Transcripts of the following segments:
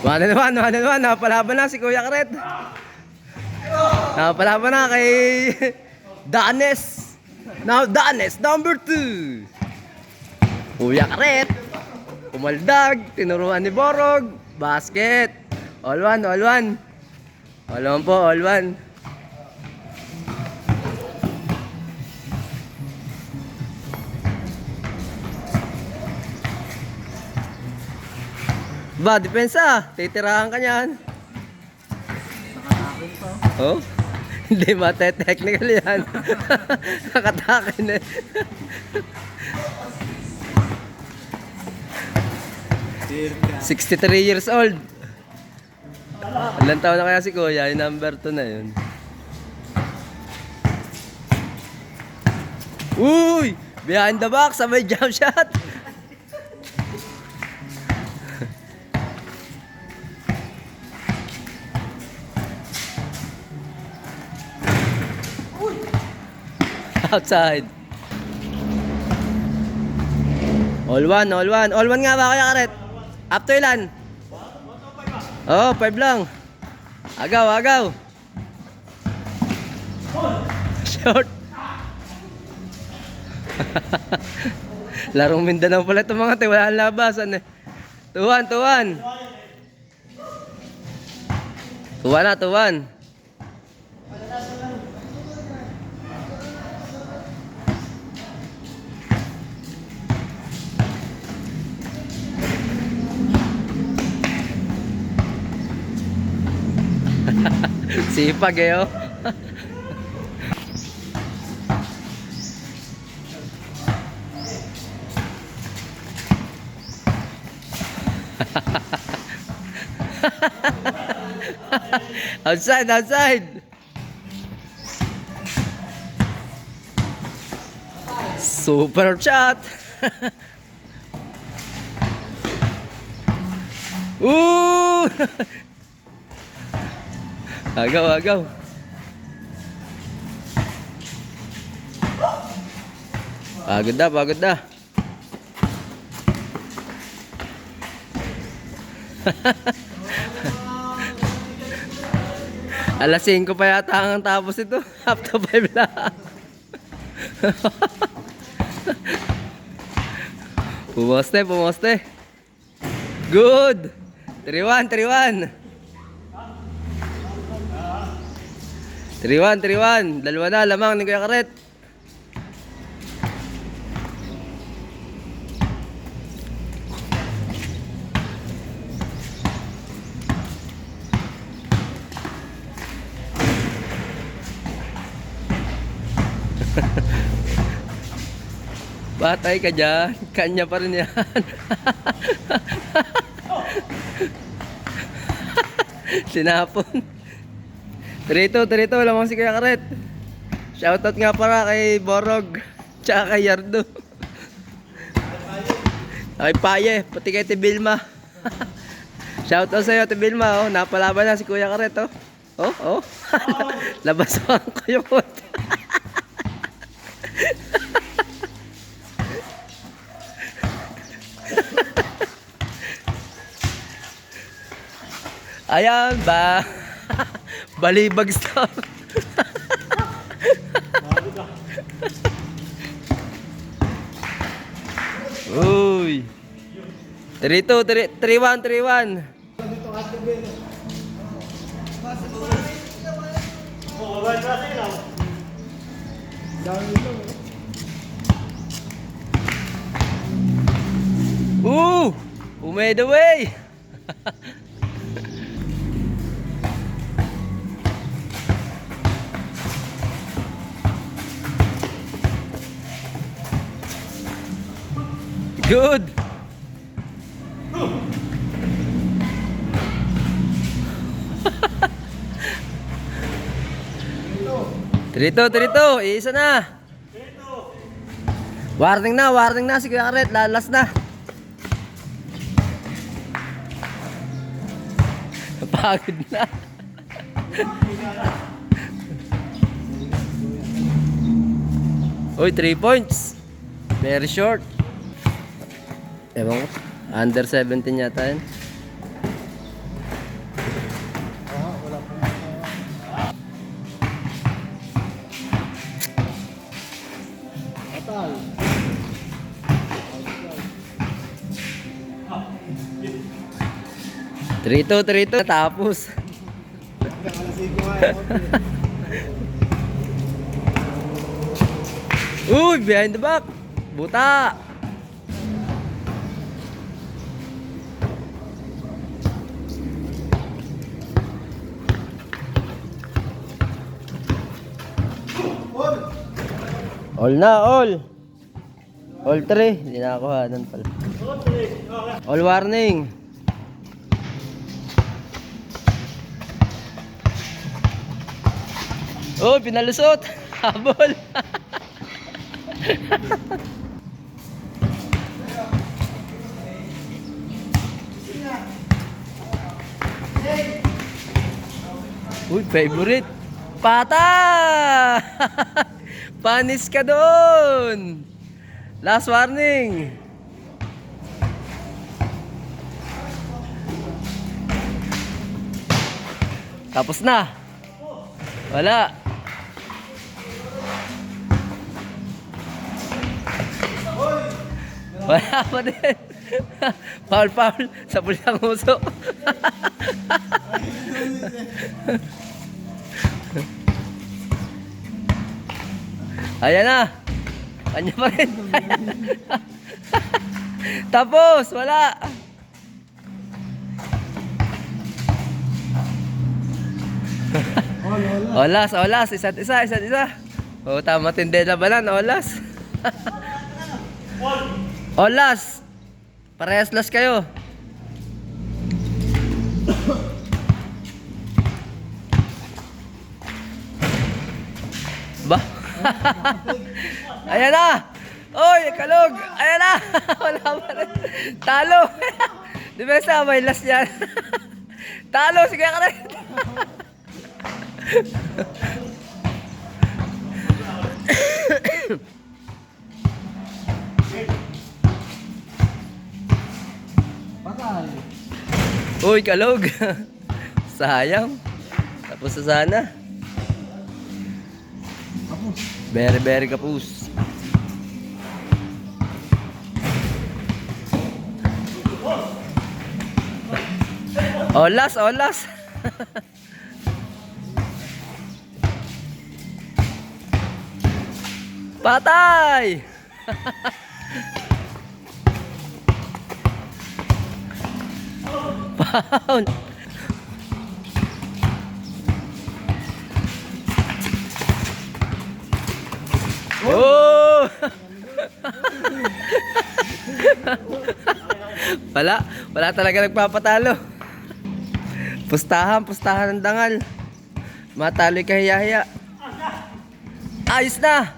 One and one. Napalaban na si Kuya Karet. Napalaban na kay Danes. Now Danes, number 2. Kuya Karet. Umaldag. Tinuruan ni Borog. Basket. All one. All one po, all one. Ba, depensa. Titirahan ka niyan. Oh? Hindi ba? Technical yan. Nakatakin eh. "63 years old. Ilan taon na kaya si Kuya? Yung number 2 na yun. Uy! Behind the back, sabay jump shot. Outside. All one. All one nga ba kaya Karet? Up to ilan? Oh, 5 lang. Agaw. Short. Larong Mindanao pala itong mga te. Wala ang labasan eh. Tuwan. Tuwan. Sipag eh oh. Outside. Super shot. Ooh! Agaw. Pagod na. Alas 5 pa yata ang tapos ito. Up to 5 lang. Pumoste. Good. 3-1. 3-1. Dalawa na lamang ni Kuya Karet. Batay ka dyan. Kanya pa rin yan. Sinapon. 3-2 lamang si Kuya Karet. Shoutout nga para kay Borog tsaka kay Yardo. Kay Paye, pati kay Tibilma. Shoutout sa'yo Tibilma. Oh, napalaban na si Kuya Karet. Oh. Labas ang kuyukot. Ayan ba? Balibag star. Uy. 3-1. Who made the way? Good. Trito. Isa na. Warning na si Kuya Karet. Lalas na. Pagod na. Uy, 3 points. Very short. Ewan ko. Under 17 yata yun. 3-2, 3-2. Tapos. Uy, behind the back. Buta. All na, all. All 3. Hindi na ako hanan pala. All warning. Oh, pinalusot. Habol. Uy, favorite. Pata! Panis ka doon. Last warning. Tapos na. Wala. Wala pa din. Foul, foul. Sa pulyang uso. Ayan na. Kanya pa rin. Tapos, wala. Olas, olas. Isa't isa, isa't isa. O, tama tindi na ba na? Olas. Olas. Parehas las kayo. Ba? Ayan na! Oy, kalog! Ayan na! Wala pa rin. Talo! Di ba sa may last yan? Talo! Sige ka rin! Uy, kalog! Sayang. Tapos na sana. Very, very kapus. Olas, olas. Patay. Foul. Oh! Wala talaga nagpapatalo. Pustahan ng dangal. Matalo'y kahiya-hiya. Ayos na!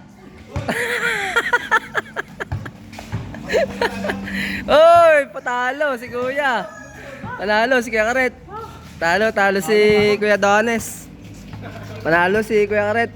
Oy, patalo si Kuya. Panalo si Kuya Karet. Talo si Kuya Dones. Panalo si Kuya Karet.